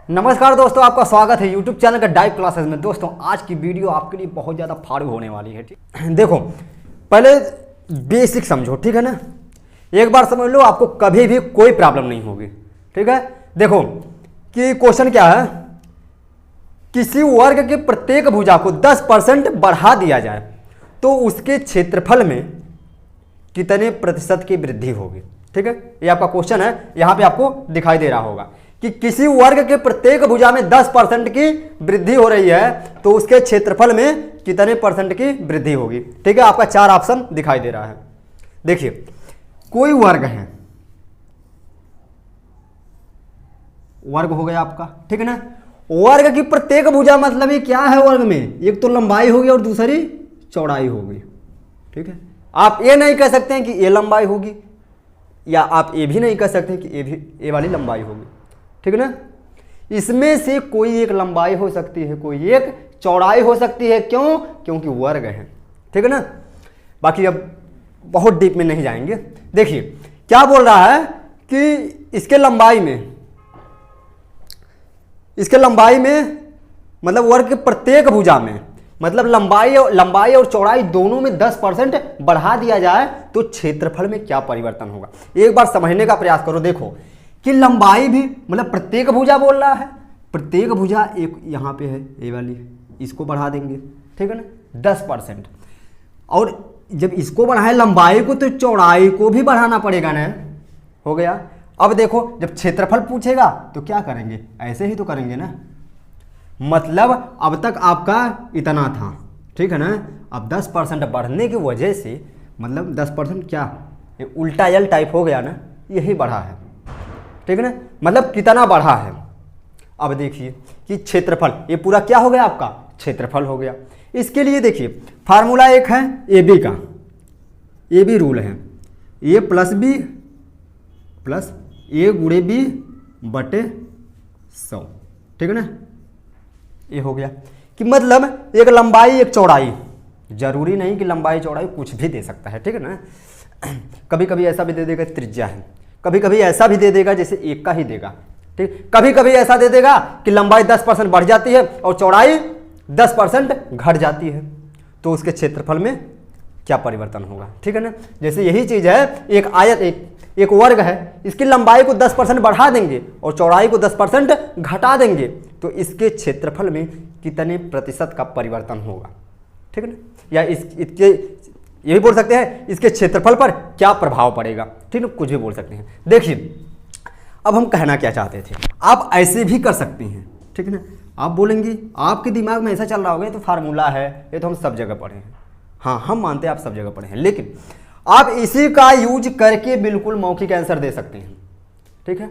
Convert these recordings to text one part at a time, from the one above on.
नमस्कार दोस्तों, आपका स्वागत है यूट्यूब चैनल का डाइव क्लासेस में। दोस्तों आज की वीडियो आपके लिए बहुत ज़्यादा फाड़ू होने वाली है। ठीक, देखो पहले बेसिक समझो, ठीक है ना। एक बार समझ लो, आपको कभी भी कोई प्रॉब्लम नहीं होगी। ठीक है, देखो कि क्वेश्चन क्या है, किसी वर्ग के प्रत्येक भुजा को 10% बढ़ा दिया जाए तो उसके क्षेत्रफल में कितने प्रतिशत की वृद्धि होगी। ठीक है, ये आपका क्वेश्चन है, यहां पे आपको दिखाई दे रहा होगा कि किसी वर्ग के प्रत्येक भुजा में 10% की वृद्धि हो रही है तो उसके क्षेत्रफल में कितने परसेंट की वृद्धि होगी। ठीक है, आपका 4 ऑप्शन दिखाई दे रहा है। देखिए, कोई वर्ग है, वर्ग हो गया आपका, ठीक है ना। वर्ग की प्रत्येक भुजा मतलब ये क्या है, वर्ग में एक तो लंबाई होगी और दूसरी चौड़ाई होगी। ठीक है, आप ये नहीं कह सकते हैं कि ये लंबाई होगी, या आप ये भी नहीं कह सकते कि ये वाली लंबाई होगी। ठीक है ना, इसमें से कोई एक लंबाई हो सकती है, कोई एक चौड़ाई हो सकती है। क्यों? क्योंकि वर्ग है। ठीक है ना, बाकी अब बहुत डीप में नहीं जाएंगे। देखिए क्या बोल रहा है कि इसके लंबाई में मतलब वर्ग के प्रत्येक भुजा में मतलब लंबाई और चौड़ाई दोनों में 10% बढ़ा दिया जाए तो क्षेत्रफल में क्या परिवर्तन होगा। एक बार समझने का प्रयास करो। देखो कि लंबाई भी मतलब प्रत्येक भुजा बोल रहा है, प्रत्येक भुजा एक यहाँ पे है, ये वाली, इसको बढ़ा देंगे। ठीक है ना, 10%। और जब इसको बढ़ाए लंबाई को तो चौड़ाई को भी बढ़ाना पड़ेगा ना। हो गया। अब देखो जब क्षेत्रफल पूछेगा तो क्या करेंगे, ऐसे ही तो करेंगे ना। मतलब अब तक आपका इतना था, ठीक है ना। अब 10% बढ़ने की वजह से मतलब 10% क्या, ये उल्टा एल टाइप हो गया ना, यही बढ़ा है। ठीक है ना, मतलब कितना बढ़ा है। अब देखिए कि क्षेत्रफल, ये पूरा क्या हो गया, आपका क्षेत्रफल हो गया। इसके लिए देखिए फार्मूला एक है ए बी का, ए बी रूल है, ए प्लस बी प्लस ए गुणे बी बटे 100। ठीक है ना, ये हो गया कि मतलब एक लंबाई एक चौड़ाई, जरूरी नहीं कि लंबाई चौड़ाई कुछ भी दे सकता है। ठीक है ना, कभी कभी ऐसा भी दे देगा त्रिज्या है, कभी कभी ऐसा भी दे देगा जैसे एक का ही देगा। ठीक, कभी कभी ऐसा दे देगा कि लंबाई 10% बढ़ जाती है और चौड़ाई 10% घट जाती है तो उसके क्षेत्रफल में क्या परिवर्तन होगा। ठीक है ना, जैसे यही चीज है, एक आयत एक वर्ग है, इसकी लंबाई को 10% बढ़ा देंगे और चौड़ाई को 10% घटा देंगे तो इसके क्षेत्रफल में कितने प्रतिशत का परिवर्तन होगा। ठीक है ना, या इसके यही बोल सकते हैं इसके क्षेत्रफल पर क्या प्रभाव पड़ेगा। ठीक है, कुछ भी बोल सकते हैं। देखिए अब हम कहना क्या चाहते थे, आप ऐसे भी कर सकते हैं। ठीक है ना, आप बोलेंगे आपके दिमाग में ऐसा चल रहा होगा ये तो फार्मूला है, ये तो हम सब जगह पढ़े हैं। हाँ, हम मानते हैं आप सब जगह पढ़े हैं, लेकिन आप इसी का यूज करके बिल्कुल मौखिक आंसर दे सकते हैं। ठीक है,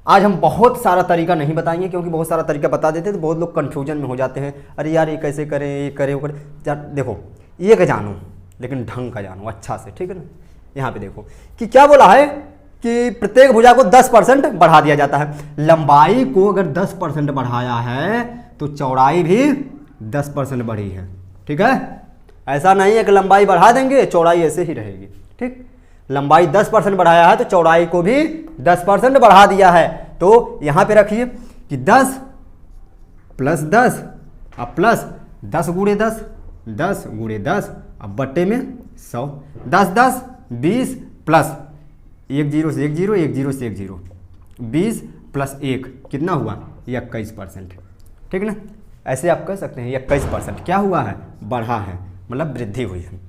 आज हम बहुत सारा तरीका नहीं बताएंगे क्योंकि बहुत सारा तरीका बता देते तो बहुत लोग कंफ्यूजन में हो जाते हैं। अरे यार ये कैसे करें, ये करें, वो करें। देखो ये का जानो लेकिन ढंग का जानो अच्छा से। ठीक है ना, यहाँ पे देखो कि क्या बोला है कि प्रत्येक भुजा को 10% बढ़ा दिया जाता है। लंबाई को अगर 10% बढ़ाया है तो चौड़ाई भी 10% बढ़ी है। ठीक है, ऐसा नहीं है कि लंबाई बढ़ा देंगे चौड़ाई ऐसे ही रहेगी। ठीक, लंबाई 10% बढ़ाया है तो चौड़ाई को भी 10% बढ़ा दिया है। तो यहां पे रखिए कि 10 प्लस 10 अब प्लस 10 गुणे 10, 10 गुणे 10 अब बट्टे में 100, 10 10 20 प्लस 1 0 से 1 0, 1 0 से 1 0, 20 प्लस 1 कितना हुआ, 21%। ठीक है ना, ऐसे आप कह सकते हैं 21% क्या हुआ है, बढ़ा है, मतलब वृद्धि हुई है।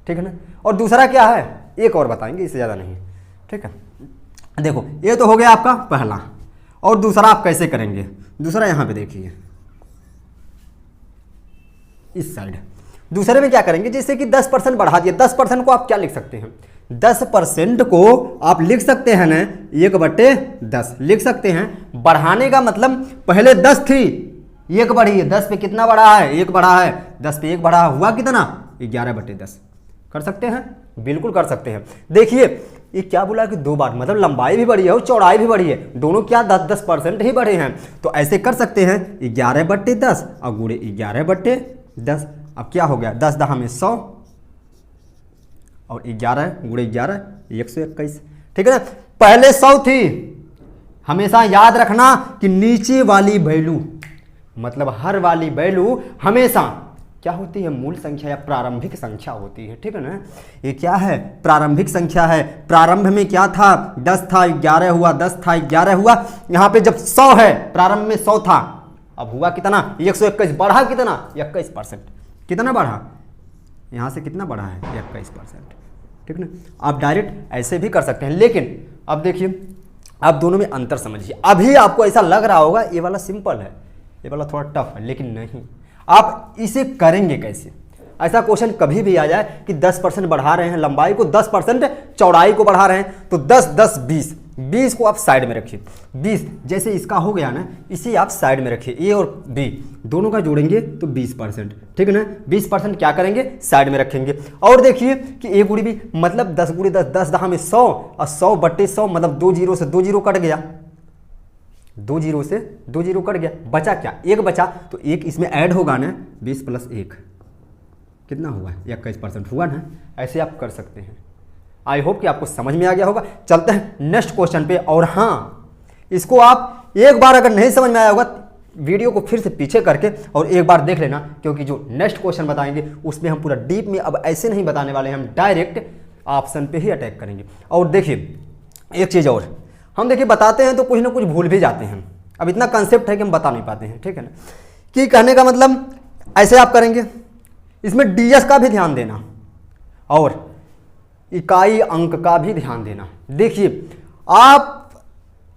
ठीक है ना, और दूसरा क्या है, एक और बताएंगे, इससे ज़्यादा नहीं। ठीक है, देखो ये तो हो गया आपका पहला, और दूसरा आप कैसे करेंगे। दूसरा यहाँ पे देखिए इस साइड, दूसरे में क्या करेंगे, जैसे कि 10% बढ़ा दिया। 10% को आप क्या लिख सकते हैं, 10% को आप लिख सकते हैं ना 1/10 लिख सकते हैं। बढ़ाने का मतलब पहले 10 थी, 1 बढ़ी है, 10 पे कितना बढ़ा है, 1 बढ़ा है, 10 पे 1 बढ़ा हुआ कितना, 11/10। कर सकते हैं, बिल्कुल कर सकते हैं। देखिए ये क्या बोला कि 2 बार, मतलब लंबाई भी बढ़ी है और चौड़ाई भी बढ़ी है, दोनों क्या 10% ही बढ़े हैं। तो ऐसे कर सकते हैं 11/10 और गुणे 11/10। अब क्या हो गया, 10 10 में 100 और 11 गुणे 11 121। ठीक है ना, पहले 100 थी हमेशा याद रखना कि नीचे वाली वैल्यू मतलब हर वाली वैल्यू हमेशा क्या होती है, मूल संख्या या प्रारंभिक संख्या होती है, ठीक है ना। ये क्या है, प्रारंभिक संख्या है। प्रारंभ में क्या था, 10 था, 11 हुआ, 10 था, 11 हुआ। यहाँ पे जब 100 है, प्रारंभ में 100 था, अब हुआ कितना, 121, बढ़ा कितना, 21%। कितना बढ़ा, यहाँ से कितना बढ़ा है, 21%, ठीक है ना। आप डायरेक्ट ऐसे भी कर सकते हैं, लेकिन अब देखिए, आप दोनों में अंतर समझिए। अभी आपको ऐसा लग रहा होगा ये वाला सिंपल है, ये वाला थोड़ा टफ है, लेकिन नहीं। आप इसे करेंगे कैसे, ऐसा क्वेश्चन कभी भी आ जाए कि 10% बढ़ा रहे हैं लंबाई को, 10% चौड़ाई को बढ़ा रहे हैं, तो 10 10 20, 20 को आप साइड में रखिए। 20 जैसे इसका हो गया ना, इसे आप साइड में रखिए, ए और बी दोनों का जोड़ेंगे तो 20%, ठीक है ना। 20% क्या करेंगे, साइड में रखेंगे। और देखिए कि ए गुड़ी बी मतलब 10 गुड़ी 10, 10 10 में 100 और 100/100 मतलब 2 जीरो से 2 जीरो कट गया, 2 जीरो से 2 जीरो कट गया, बचा क्या, एक बचा, तो एक इसमें ऐड होगा ना, 20 + 1 कितना हुआ, 21% हुआ ना। ऐसे आप कर सकते हैं। आई होप कि आपको समझ में आ गया होगा। चलते हैं नेक्स्ट क्वेश्चन पे। और हाँ, इसको आप एक बार अगर नहीं समझ में आया होगा, वीडियो को फिर से पीछे करके और एक बार देख लेना, क्योंकि जो नेक्स्ट क्वेश्चन बताएंगे उसमें हम पूरा डीप में अब ऐसे नहीं बताने वाले हैं, हम डायरेक्ट ऑप्शन पे ही अटैक करेंगे। और देखिए एक चीज़ और, हम देखिए बताते हैं तो कुछ ना कुछ भूल भी जाते हैं। अब इतना कंसेप्ट है कि हम बता नहीं पाते हैं, ठीक है ना। कि कहने का मतलब ऐसे आप करेंगे, इसमें डीएस का भी ध्यान देना और इकाई अंक का भी ध्यान देना। देखिए आप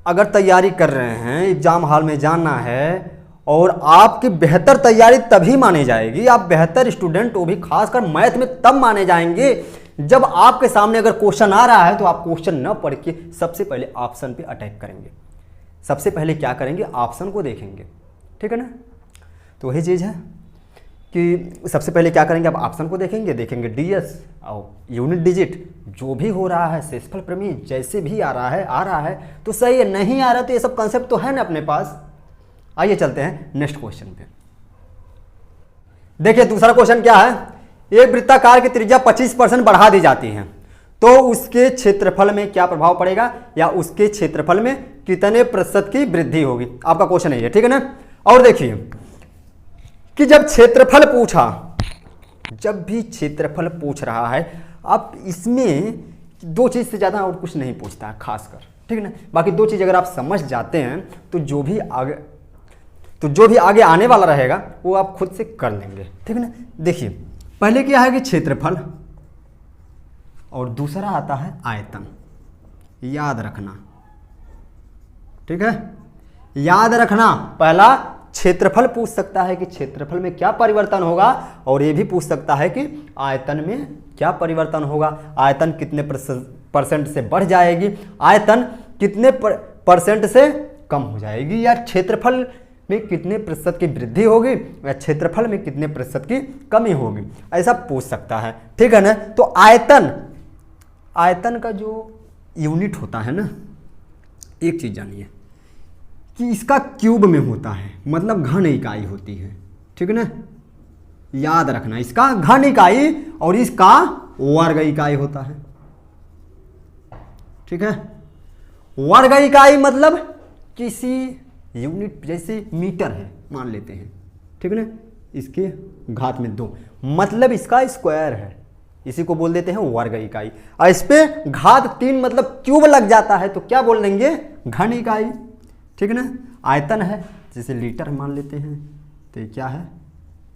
अगर तैयारी कर रहे हैं, एग्जाम हॉल में जाना है, और आपकी बेहतर तैयारी तभी मानी जाएगी, आप बेहतर स्टूडेंट, वो भी खासकर मैथ में तब माने जाएंगे जब आपके सामने अगर क्वेश्चन आ रहा है तो आप क्वेश्चन न पढ़ के सबसे पहले ऑप्शन पे अटैक करेंगे। सबसे पहले क्या करेंगे, ऑप्शन को देखेंगे, ठीक है ना। तो वही चीज़ है कि सबसे पहले क्या करेंगे, आप ऑप्शन को देखेंगे डीएस और यूनिट डिजिट, जो भी हो रहा है, शेषफल प्रमेय जैसे भी आ रहा है तो सही है, नहीं आ रहा तो ये सब कंसेप्ट तो है ना अपने पास। आइए चलते हैं नेक्स्ट क्वेश्चन पे। देखिए दूसरा क्वेश्चन क्या है, एक वृत्ताकार की त्रिज्या 25% बढ़ा दी जाती है तो उसके क्षेत्रफल में क्या प्रभाव पड़ेगा, या उसके क्षेत्रफल में कितने प्रतिशत की वृद्धि होगी, आपका क्वेश्चन है ये, ठीक है ना। और देखिए कि जब भी क्षेत्रफल पूछ रहा है, आप इसमें 2 चीज से ज्यादा और कुछ नहीं पूछता है खासकर, ठीक है ना। बाकी 2 चीज अगर आप समझ जाते हैं तो जो भी आगे आने वाला रहेगा वो आप खुद से कर लेंगे, ठीक है ना। देखिए पहले क्या है कि क्षेत्रफल, और दूसरा आता है आयतन। याद रखना, ठीक है, याद रखना। पहला क्षेत्रफल पूछ सकता है कि क्षेत्रफल में क्या परिवर्तन होगा, और ये भी पूछ सकता है कि आयतन में क्या परिवर्तन होगा, आयतन कितने % से बढ़ जाएगी, आयतन कितने % से कम हो जाएगी, या क्षेत्रफल में कितने % की वृद्धि होगी, या क्षेत्रफल में कितने % की कमी होगी, ऐसा पूछ सकता है, ठीक है ना। तो आयतन का जो यूनिट होता है ना, एक चीज जानिए कि इसका क्यूब में होता है, मतलब घन इकाई होती है, ठीक है ना। याद रखना, इसका घन इकाई और इसका वर्ग इकाई होता है, ठीक है। वर्ग इकाई मतलब किसी यूनिट, जैसे मीटर है मान लेते हैं, ठीक है ना, इसके घात में 2 मतलब इसका स्क्वायर है, इसी को बोल देते हैं वर्ग इकाई। और इस पे घात 3 मतलब क्यूब लग जाता है तो क्या बोल देंगे, घन इकाई, ठीक है ना। आयतन है, जैसे लीटर मान लेते हैं तो ये क्या है,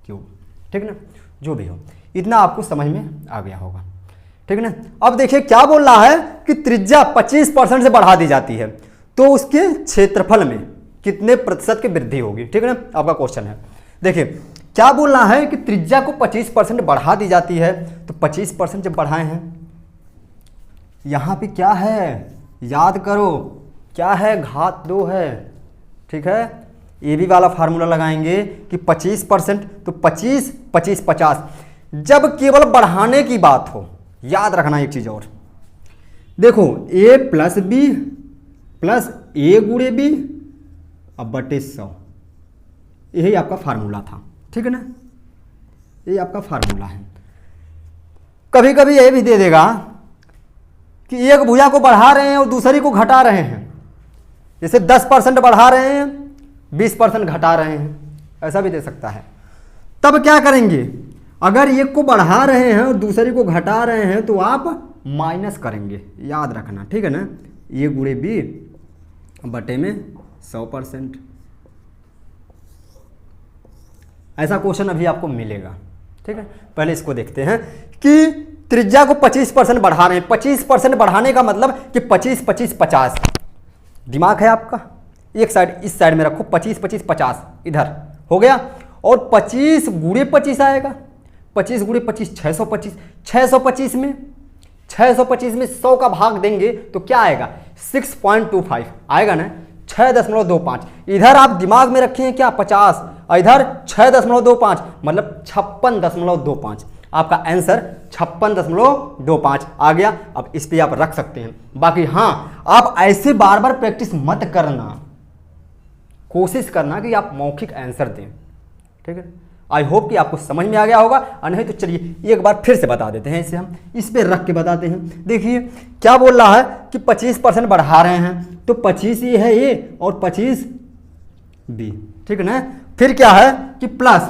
क्यूब, ठीक है ना। जो भी हो, इतना आपको समझ में आ गया होगा, ठीक है ना। अब देखिए क्या बोल रहा है कि त्रिज्या 25% से बढ़ा दी जाती है तो उसके क्षेत्रफल में कितने % की वृद्धि होगी, ठीक है ना, आपका क्वेश्चन है। देखिए क्या बोल रहा है कि त्रिज्या को 25% बढ़ा दी जाती है, तो 25% जब बढ़ाए हैं, यहां पे क्या है, याद करो क्या है, घात 2 है, ठीक है। ये भी वाला फार्मूला लगाएंगे कि 25%, तो 25 25 50, जब केवल बढ़ाने की बात हो। याद रखना एक चीज और, देखो a + b + a × b अब बटे 100, यही आपका फार्मूला था, ठीक है ना, ये आपका फार्मूला है। कभी कभी ये भी दे देगा कि एक भुजा को बढ़ा रहे हैं और दूसरी को घटा रहे हैं, जैसे 10% बढ़ा रहे हैं 20% घटा रहे हैं, ऐसा भी दे सकता है। तब क्या करेंगे, अगर एक को बढ़ा रहे हैं और दूसरे को घटा रहे हैं तो आप माइनस करेंगे, याद रखना, ठीक है ना। ए गुणे बी बटे में 100%। ऐसा क्वेश्चन अभी आपको मिलेगा, ठीक है। पहले इसको देखते हैं कि त्रिज्या को 25% बढ़ा रहे हैं। 25% बढ़ाने का मतलब कि 25 25 50। दिमाग है आपका, एक साइड इस साइड में रखो, 25 25 50 इधर हो गया, और 25 गुणे 25 आएगा। 25 गुणे 25 625। 625 में 100 का भाग देंगे तो क्या आएगा, 6.25 आएगा ना, 6.25। इधर आप दिमाग में रखे हैं क्या 50, इधर 6.25 मतलब 56.25। आपका आंसर 56.25 आ गया। अब इस पे आप रख सकते हैं। बाकी हाँ, आप ऐसे बार बार प्रैक्टिस मत करना, कोशिश करना कि आप मौखिक आंसर दें, ठीक है। आई होप कि आपको समझ में आ गया होगा, और नहीं तो चलिए एक बार फिर से बता देते हैं, इसे हम इस पे रख के बताते हैं। देखिए क्या बोल रहा है कि 25% बढ़ा रहे हैं, तो 25 ये है ए और 25 बी, ठीक है ना। फिर क्या है कि प्लस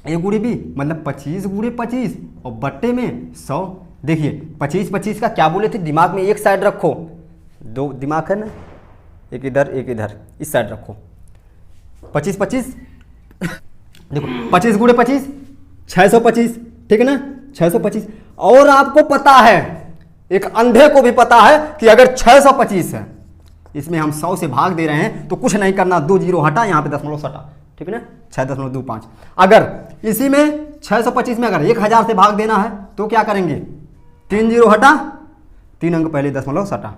ए गुणे बी मतलब 25 गुणे 25 और बट्टे में 100। देखिए 25 25 का क्या बोले थे, दिमाग में एक साइड रखो, दो दिमाग है ना, एक इधर एक इधर, इस साइड रखो। 25 25 देखो 25 गुणे 25 625, ठीक है ना, 625। और आपको पता है, एक अंधे को भी पता है कि अगर 625 है, इसमें हम 100 से भाग दे रहे हैं तो कुछ नहीं करना, 2 जीरो हटा, यहाँ पे दशमलव सटा, ठीक है ना, 6.25। अगर इसी में 625 में अगर 1000 से भाग देना है तो क्या करेंगे, 3 जीरो हटा, 3 अंक पहले दशमलव सटा,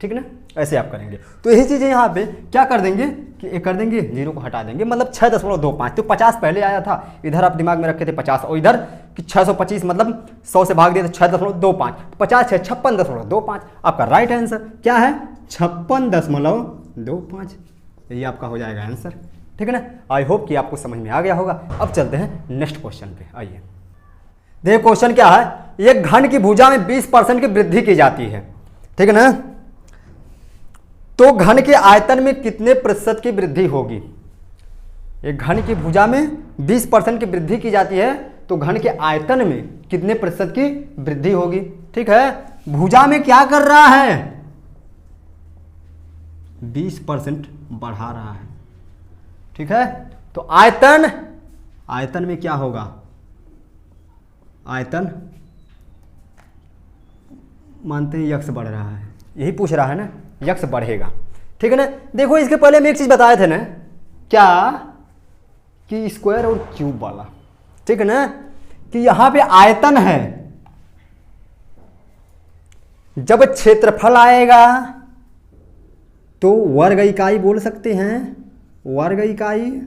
ठीक है ना, ऐसे आप करेंगे। तो यही चीज़ें यहाँ पे क्या कर देंगे कि एक कर देंगे, जीरो को हटा देंगे, मतलब 6.25। तो 50 पहले आया था, इधर आप दिमाग में रखे थे 50, और इधर कि 625 मतलब 100 से भाग दिया तो 6.25, 50 है 56.25। आपका राइट आंसर क्या है, 56.25। यही आपका हो जाएगा आंसर, ठीक है ना। आई होप कि आपको समझ में आ गया होगा। अब चलते हैं नेक्स्ट क्वेश्चन पे, आइए। देखिए क्वेश्चन क्या है, एक घन की भुजा में 20% की वृद्धि की जाती है, ठीक है ना, तो घन के आयतन में कितने प्रतिशत की वृद्धि होगी। एक घन की भुजा में 20% की वृद्धि की जाती है, तो घन के आयतन में कितने प्रतिशत की वृद्धि होगी, ठीक है। भुजा में क्या कर रहा है, 20% बढ़ा रहा है, ठीक है। तो आयतन में क्या होगा, आयतन मानते हैं यक्स बढ़ रहा है, यही पूछ रहा है ना, यक्स बढ़ेगा, ठीक है ना। देखो इसके पहले हम एक चीज बताए थे ना, क्या कि स्क्वायर और क्यूब वाला, ठीक है ना, कि यहां पे आयतन है, जब क्षेत्रफल आएगा तो वर्ग इकाई बोल सकते हैं, वर्ग इकाई,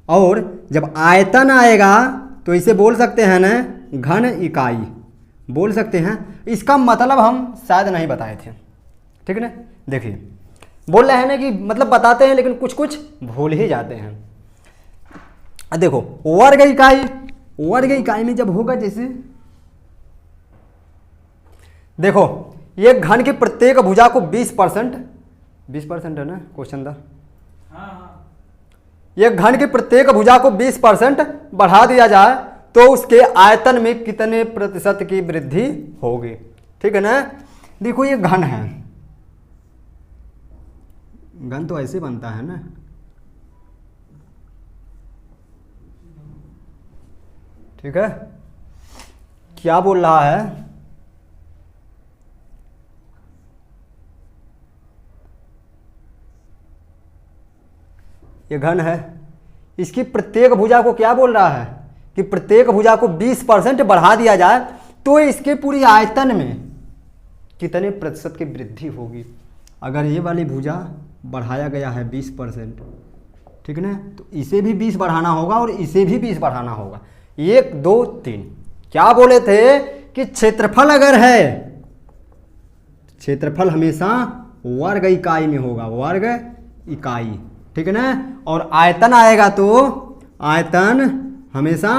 और जब आयतन आएगा तो इसे बोल सकते हैं ना घन इकाई बोल सकते हैं। इसका मतलब हम शायद नहीं बताए थे, ठीक है ना। देखिए बोल रहे हैं ना कि मतलब बताते हैं लेकिन कुछ कुछ भूल ही जाते हैं। देखो वर्ग इकाई में जब होगा, जैसे देखो ये घन की प्रत्येक भुजा को 20% है ना क्वेश्चन दा, ये घन की प्रत्येक भुजा को 20% बढ़ा दिया जाए तो उसके आयतन में कितने प्रतिशत की वृद्धि होगी, ठीक है ना। देखो ये घन है, घन तो ऐसे बनता है ना, ठीक है। क्या बोल रहा है, ये घन है, इसकी प्रत्येक भुजा को क्या बोल रहा है कि प्रत्येक भुजा को 20% बढ़ा दिया जाए तो इसके पूरी आयतन में कितने प्रतिशत की वृद्धि होगी। अगर ये वाली भुजा बढ़ाया गया है 20%, ठीक है ना, तो इसे भी 20 बढ़ाना होगा और इसे भी 20 बढ़ाना होगा। 1 2 3 क्या बोले थे कि क्षेत्रफल अगर है, क्षेत्रफल हमेशा वर्ग इकाई में होगा, वर्ग इकाई, ठीक है ना, और आयतन आएगा तो आयतन हमेशा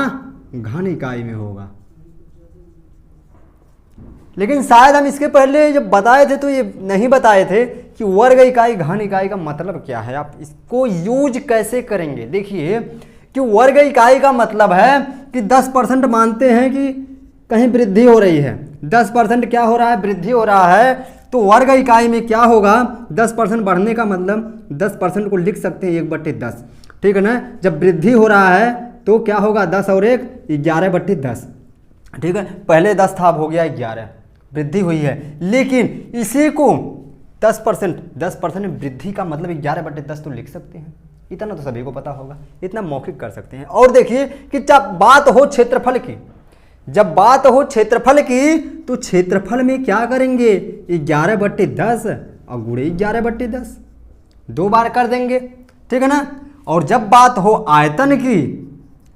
घन इकाई में होगा। लेकिन शायद हम इसके पहले जब बताए थे तो ये नहीं बताए थे कि वर्ग इकाई घन इकाई का मतलब क्या है, आप इसको यूज कैसे करेंगे। देखिए कि वर्ग इकाई का मतलब है कि 10% मानते हैं कि कहीं वृद्धि हो रही है, 10% क्या हो रहा है, वृद्धि हो रहा है, तो वर्ग इकाई में क्या होगा, 10% बढ़ने का मतलब 10% को लिख सकते हैं 1/10, ठीक है ना। जब वृद्धि हो रहा है तो क्या होगा, 10 और 1 11/10, ठीक है। पहले 10 था, अब हो गया 11, वृद्धि हुई है। लेकिन इसी को 10% वृद्धि का मतलब 11/10 तो लिख सकते हैं, इतना तो सभी को पता होगा, इतना मौखिक कर सकते हैं। और देखिए कि जब बात हो क्षेत्रफल की, जब बात हो क्षेत्रफल की, तो क्षेत्रफल में क्या करेंगे, 11/10 और गुणे 11/10 2 बार कर देंगे, ठीक है ना। और जब बात हो आयतन की,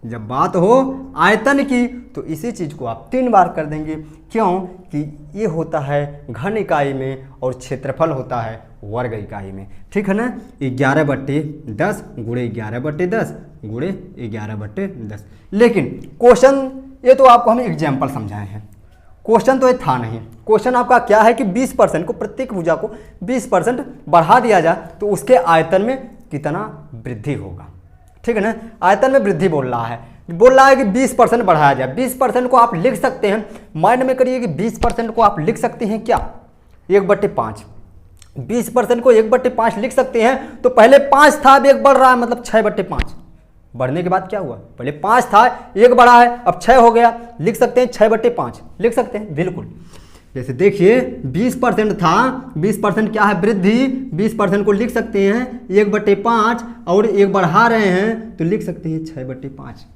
जब बात हो आयतन की, तो इसी चीज को आप 3 बार कर देंगे। क्यों कि ये होता है घन इकाई में और क्षेत्रफल होता है वर्ग इकाई में, ठीक है ना। 11/10 गुणे 11/10 गुणे 11/10। लेकिन क्वेश्चन, ये तो आपको हम एग्जाम्पल समझाए हैं, क्वेश्चन तो ये था नहीं। क्वेश्चन आपका क्या है कि 20% को, प्रत्येक भुजा को 20% बढ़ा दिया जाए तो उसके आयतन में कितना वृद्धि होगा, ठीक है ना। आयतन में वृद्धि बोल रहा है कि 20% बढ़ाया जाए। 20% को आप लिख सकते हैं, माइंड में करिए कि 20% को आप लिख सकते हैं क्या, 1/5। 20% को 1/5 लिख सकते हैं, तो पहले 5 था, अब 1 बढ़ रहा है, मतलब 6/5। बढ़ने के बाद क्या हुआ, पहले 5 था, 1 बढ़ा है, अब 6 हो गया, लिख सकते हैं 6/5, लिख सकते हैं बिल्कुल। जैसे देखिए 20% था, 20% क्या है, वृद्धि, 20% को लिख सकते हैं 1/5 और 1 बढ़ा रहे हैं तो लिख सकते हैं 6/5।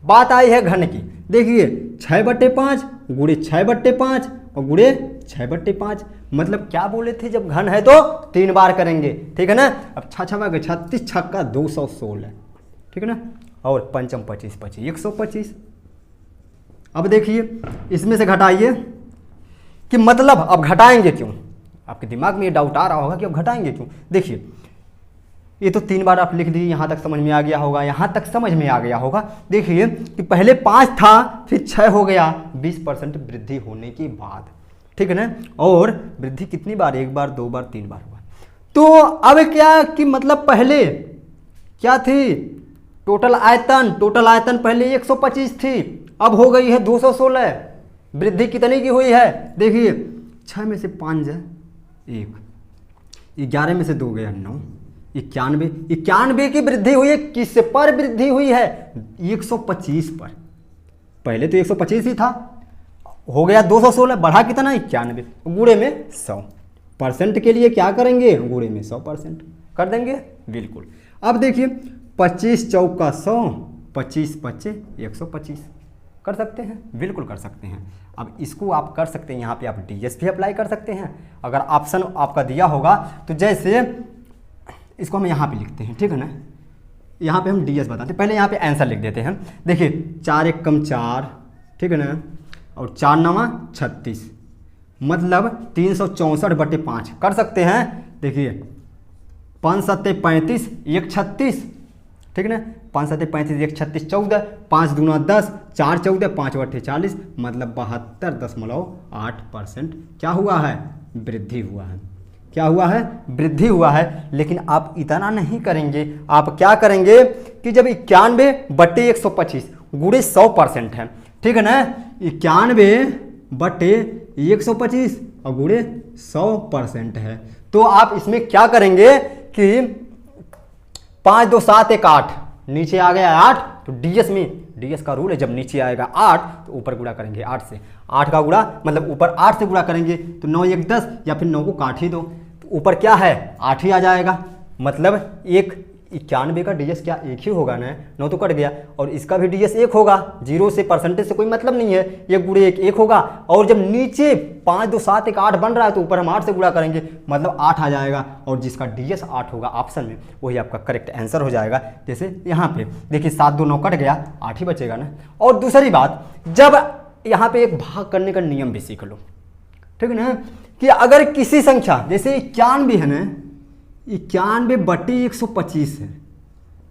बात आई है घन की, देखिए 6/5 गुणे 6/5 और गुणे 6/5, मतलब क्या बोले थे, जब घन है तो 3 बार करेंगे, ठीक है ना। अब 6 36 छक्का 216, ठीक है ना। और पंचम 25 25 125। अब देखिए इसमें से घटाइए कि मतलब अब घटाएंगे क्यों, आपके दिमाग में ये डाउट आ रहा होगा कि अब घटाएंगे क्यों। देखिए ये तो 3 बार आप लिख लीजिए, यहाँ तक समझ में आ गया होगा, यहाँ तक समझ में आ गया होगा। देखिए कि पहले 5 था, फिर 6 हो गया, 20% वृद्धि होने के बाद, ठीक है ना। और वृद्धि कितनी बार, 1 बार 2 बार 3 बार हुआ। तो अब क्या कि मतलब पहले क्या थी, टोटल आयतन पहले 125 थी, अब हो गई है 216। वृद्धि कितनी की हुई है, देखिए 6 में से 5 जाए 1, 11 में से 2 गया 9, 91 की वृद्धि हुई है। किस पर वृद्धि हुई है, 125 पर। पहले तो 125 ही था, हो गया 216, बढ़ा कितना, 91, गुणे में 100%। के लिए क्या करेंगे, गुणे में 100% कर देंगे, बिल्कुल। अब देखिए 25 चौका 100, 25 25 125 कर सकते हैं, बिल्कुल कर सकते हैं। अब इसको आप कर सकते हैं, यहाँ पे आप डीएस भी अप्लाई कर सकते हैं अगर ऑप्शन आपका दिया होगा तो। जैसे इसको हम यहाँ पे लिखते हैं, ठीक है ना, यहाँ पे हम डीएस बताते हैं, पहले यहाँ पे आंसर लिख देते हैं। देखिए 4 1 कम 4, ठीक है ना, और 4 9 36, मतलब 364/5 कर सकते हैं। देखिए 5 7 35 1 36, ठीक है ना, 5 7 35 1 36 14, 5 दूना 10, 4 14 5 8 40, मतलब 72.8% क्या हुआ है, वृद्धि हुआ है। क्या हुआ है, वृद्धि हुआ है। लेकिन आप इतना नहीं करेंगे, आप क्या करेंगे कि जब 91/125 गुणे 100% है, ठीक है ना, 91/125 और गुणे 100% है, तो आप इसमें क्या करेंगे कि 5 2 7 1 8, नीचे आ गया 8, तो डीएस में, डीएस का रूल है जब नीचे आएगा 8 तो ऊपर गुणा करेंगे 8 से, 8 का गुणा मतलब ऊपर 8 से गुणा करेंगे तो 9 1 10, या फिर 9 को काट ही दो तो ऊपर क्या है 8 ही आ जाएगा। मतलब 91 का डीएस क्या 1 ही होगा ना, 9 तो कट गया, और इसका भी डीएस 1 होगा, 0 से परसेंटेज से कोई मतलब नहीं है, 1 गुणे 1 होगा। और जब नीचे 5 2 7 1 8 बन रहा है तो ऊपर हम 8 से गुणा करेंगे, मतलब 8 आ जाएगा, और जिसका डीएस 8 होगा ऑप्शन में वही आपका करेक्ट आंसर हो जाएगा। जैसे यहाँ पे देखिए 7 2 9 कट गया, 8 ही बचेगा ना। और दूसरी बात, जब यहाँ पे एक भाग करने का नियम भी सीख लो, ठीक है ना, कि अगर किसी संख्या जैसे 91 है ना, 91/125 है,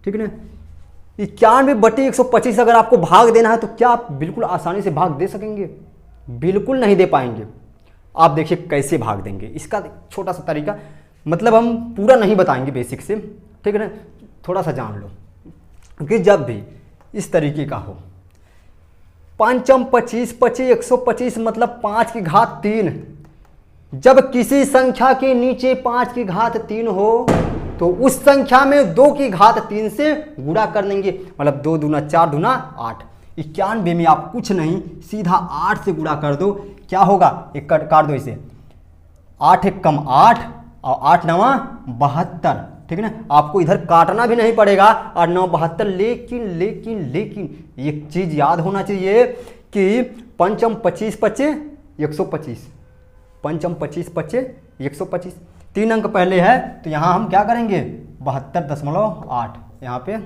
ठीक है ना, 91/125 अगर आपको भाग देना है तो क्या आप बिल्कुल आसानी से भाग दे सकेंगे? बिल्कुल नहीं दे पाएंगे। आप देखिए कैसे भाग देंगे, इसका छोटा सा तरीका मतलब हम पूरा नहीं बताएंगे बेसिक से, ठीक है ना, थोड़ा सा जान लो कि जब भी इस तरीके का हो, पंचम 25 25 125 मतलब 5 की घात 3, जब किसी संख्या के नीचे 5 की घात 3 हो तो उस संख्या में 2 की घात 3 से गुणा कर देंगे, मतलब 2 दूना 4 दूना 8। 91 में आप कुछ नहीं, सीधा 8 से गुणा कर दो, क्या होगा, एक काट दो इसे, 8 एक कम 8 और 8 नवा 72, ठीक है ना, आपको इधर काटना भी नहीं पड़ेगा, 8 9 72। लेकिन लेकिन लेकिन एक चीज याद होना चाहिए कि पंचम 25 25 125, पंचम 25 25 125, 3 अंक पहले है तो यहाँ हम क्या करेंगे 72.8, यहाँ पे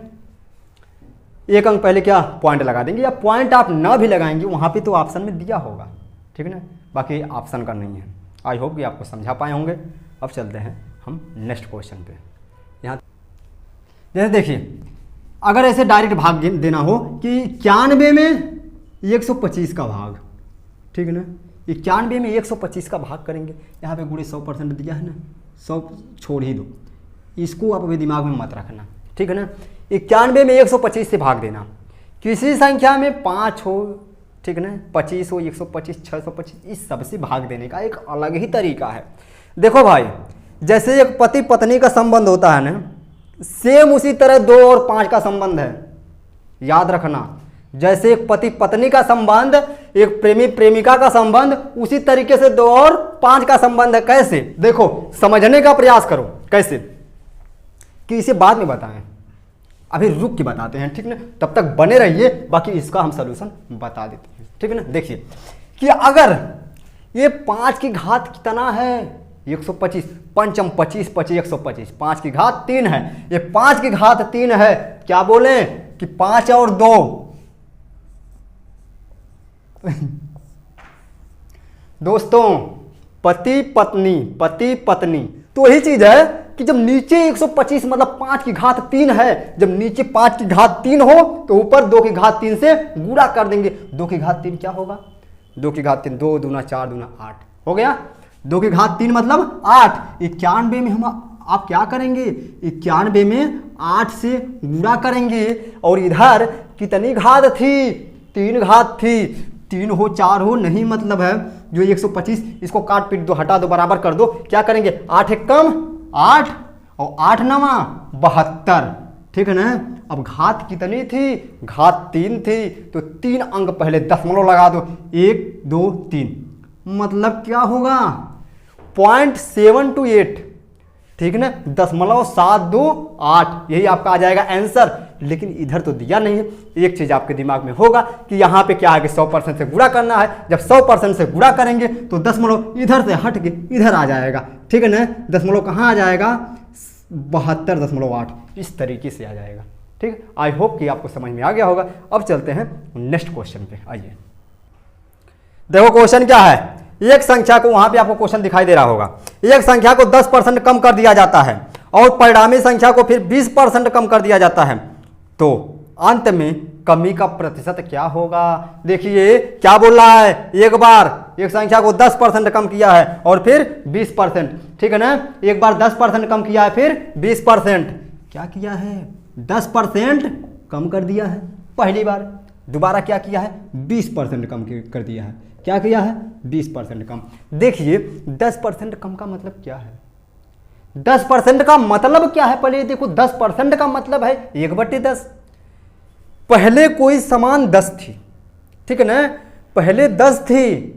1 अंक पहले क्या पॉइंट लगा देंगे, या पॉइंट आप ना भी लगाएंगे वहाँ पे तो ऑप्शन में दिया होगा, ठीक है ना, बाकी ऑप्शन का नहीं है। आई होप कि आपको समझा पाए होंगे। अब चलते हैं हम नेक्स्ट क्वेश्चन पे। यहाँ जैसे देखिए, अगर ऐसे डायरेक्ट भाग देना हो कि 91 में 125 का भाग, ठीक है ना, 91 में 125 का भाग करेंगे, यहाँ पे गुणे 100% दिया है ना, 100 छोड़ ही दो, इसको आप अभी दिमाग में मत रखना, ठीक है ना। 91 में 125 से भाग देना, किसी संख्या में 5 हो, ठीक है ना, 25 हो, 125 625, इस सब से भाग देने का एक अलग ही तरीका है। देखो भाई, जैसे एक पति पत्नी का संबंध होता है ना, सेम उसी तरह 2 और 5 का संबंध है, याद रखना। जैसे एक पति पत्नी का संबंध, एक प्रेमी प्रेमिका का संबंध, उसी तरीके से 2 और 5 का संबंध है। कैसे, देखो समझने का प्रयास करो कैसे, कि इसे बाद में बताएं, अभी रुक के बताते हैं, ठीक ना, तब तक बने रहिए, बाकी इसका हम सलूशन बता देते हैं, ठीक है ना। देखिए कि अगर ये 5 की घात कितना है 125, पंचम 25 25 125, 5 की घात 3 है, ये 5 की घात 3 है, क्या बोले कि 5 और 2 दोस्तों, पति पत्नी तो यही चीज है कि जब नीचे 125 मतलब 5 की घात 3 है, जब नीचे 5 की घात 3 हो तो ऊपर 2 की घात 3 से गुणा कर देंगे। 2 की घात 3 क्या होगा, 2 की घात 3 2 दूना 4 दूना 8 हो गया, 2 की घात 3 मतलब 8। 91 में हम आप क्या करेंगे, 91 में 8 से गुणा करेंगे, और इधर कितनी घात थी, 3 घात थी, 3 हो 4 हो नहीं मतलब है, जो 125 इसको काट पीट दो, हटा दो, बराबर कर दो, क्या करेंगे 8 एक कम 8 और 8 नवा 72, ठीक है ना। अब घात कितनी थी, घात 3 थी, तो 3 अंक पहले दशमलव लगा दो, 1 2 3, मतलब क्या होगा 0.728, ठीक है ना, 0.728, यही आपका आ जाएगा आंसर। लेकिन इधर तो दिया नहीं है। एक चीज आपके दिमाग में होगा कि यहाँ पे क्या है कि 100% से गुणा करना है, जब 100% से गुणा करेंगे तो दशमलव इधर से हट के इधर आ जाएगा, ठीक है ना, दशमलव कहाँ आ जाएगा 72.8, इस तरीके से आ जाएगा, ठीक है। आई होप कि आपको समझ में आ गया होगा। अब चलते हैं नेक्स्ट क्वेश्चन पे। आइए देखो क्वेश्चन क्या है, एक संख्या को, वहां पे आपको क्वेश्चन दिखाई दे रहा होगा, एक संख्या को 10% कम कर दिया जाता है और परिणामी संख्या को फिर 20% कम कर दिया जाता है, तो अंत में कमी का प्रतिशत क्या होगा। देखिए क्या बोल रहा है, एक बार एक संख्या को 10% कम किया है और फिर 20%, ठीक है ना, एक बार 10% कम किया है फिर 20%, क्या किया है 10% कम कर दिया है पहली बार, दोबारा क्या किया है 20% कम कर दिया है, क्या किया है 20% कम। देखिए 10% कम का मतलब क्या है, 10% का मतलब क्या है, पहले देखो 10% का मतलब है 1/10। पहले कोई समान 10 थी, ठीक है ना, पहले 10 थी,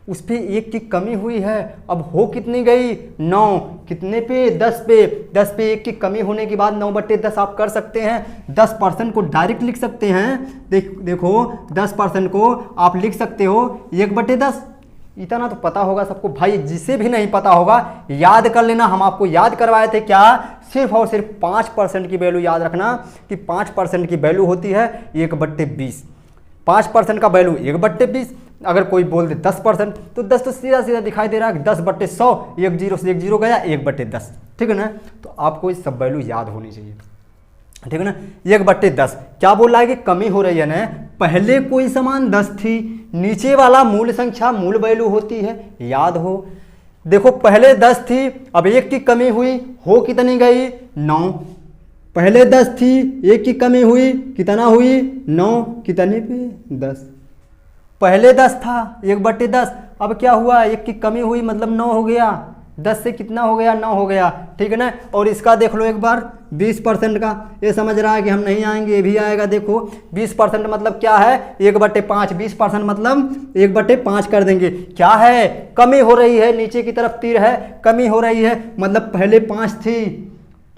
उस पर 1 की कमी हुई है, अब हो कितनी गई 9, कितने पे 10 पे, 10 पे 1 की कमी होने के बाद 9/10 आप कर सकते हैं। 10% को डायरेक्ट लिख सकते हैं, देखो 10% को आप लिख सकते हो 1/10, इतना तो पता होगा सबको भाई, जिसे भी नहीं पता होगा याद कर लेना, हम आपको याद करवाए थे क्या, सिर्फ और सिर्फ 5% की वैल्यू याद रखना कि 5% की वैल्यू होती है 1/20, 5% का वैल्यू 1/20। अगर कोई बोल दे 10% तो 10 तो सीधा सीधा दिखाई दे रहा है 10/100, 1 0 से 1 0 गया 1/10, ठीक है ना, तो आपको ये सब वैल्यू याद होनी चाहिए, ठीक है ना। 1/10 क्या बोल रहा है कि कमी हो रही है ना, पहले कोई समान 10 थी, नीचे वाला मूल संख्या मूल वैल्यू होती है, याद हो देखो पहले 10 थी, अब एक की कमी हुई, हो कितनी गई 9। पहले 10 थी, एक की कमी हुई, कितना हुई 9, कितने पे 10। पहले 10 था 1/10, अब क्या हुआ एक की कमी हुई मतलब 9 हो गया, 10 से कितना हो गया 9 हो गया, ठीक है ना। और इसका देख लो एक बार 20% का, ये समझ रहा है कि हम नहीं आएंगे, ये भी आएगा। देखो 20% मतलब क्या है 1/5, 20% मतलब 1/5 कर देंगे। क्या है कमी हो रही है, नीचे की तरफ तीर है, कमी हो रही है, मतलब पहले 5 थी,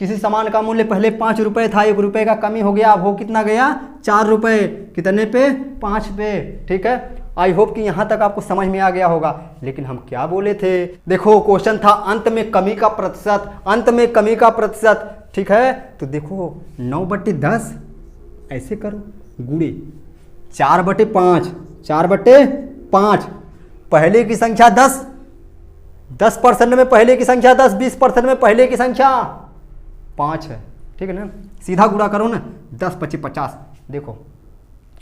किसी सामान का मूल्य पहले 5 रुपये था, 1 रुपये का कमी हो गया, अब हो कितना गया 4 रुपये, कितने पे 5 पे, ठीक है। आई होप कि यहाँ तक आपको समझ में आ गया होगा। लेकिन हम क्या बोले थे, देखो क्वेश्चन था अंत में कमी का प्रतिशत, अंत में कमी का प्रतिशत, ठीक है। तो देखो 9/10 ऐसे करो गुणे 4/5, 4/5, पहले की संख्या 10, 10% में पहले की संख्या 10, 20% में पहले की संख्या 5 है, ठीक है ना। सीधा गुणा करो ना, 10 25 50। देखो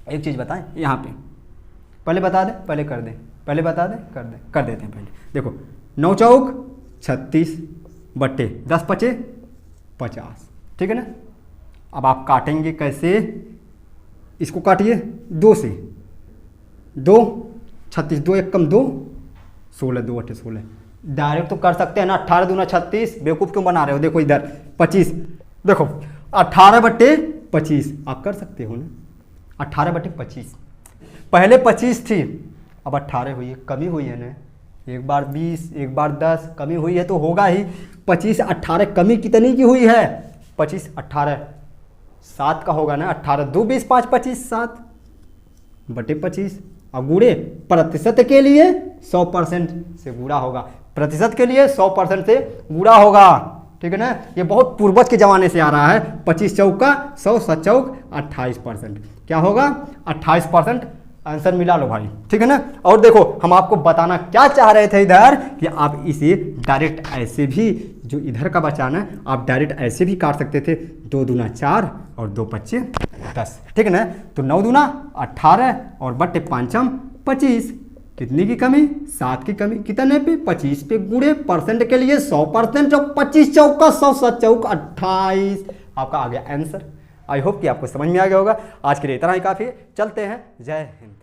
एक चीज़ बताएं यहाँ पे, पहले बता दें, पहले कर दें, पहले बता दें, कर देते हैं पहले। देखो 9 चौक 36 बट्टे 10 पचे 50, ठीक है ना। अब आप काटेंगे कैसे, इसको काटिए 2 से, 2 36, 2 1 कम 2 16, 2 8 16। डायरेक्ट तो कर सकते हैं ना, 18 दूना 36, बेवकूफ़ क्यों बना रहे हो। देखो इधर 25, देखो 18/25 आप कर सकते हो ना, 18/25। पहले 25 थी, अब 18 हुई है, कमी हुई है ना, एक बार 20 एक बार 10 कमी हुई है तो होगा ही। 25 18 कमी कितनी की हुई है, 25 18 7 का होगा ना, 18 2 20 5 25 7/25। अब गुणे प्रतिशत के लिए 100% से गुणा होगा, प्रतिशत के लिए 100% से गुणा होगा, ठीक है ना। ये बहुत पूर्वज के ज़माने से आ रहा है। 25 चौका 100, 7 चौक 28%, क्या होगा 28%। आंसर मिला लो भाई, ठीक है ना। और देखो हम आपको बताना क्या चाह रहे थे इधर कि आप इसे डायरेक्ट ऐसे भी, जो इधर का बचाना आप डायरेक्ट ऐसे भी काट सकते थे, 2 दूना 4 और 2 पच्चे 10, ठीक है ना। तो 9 दूना 18 और बट्टे 5 25, कितनी की कमी 7 की कमी, कितने पे 25 पे, गुणे परसेंट के लिए 100%, और 25 चौका 100, 7 चौक 28, आपका आ गया आंसर। आई होप कि आपको समझ में आ गया होगा। आज के लिए इतना ही काफ़ी है, चलते हैं, जय हिंद।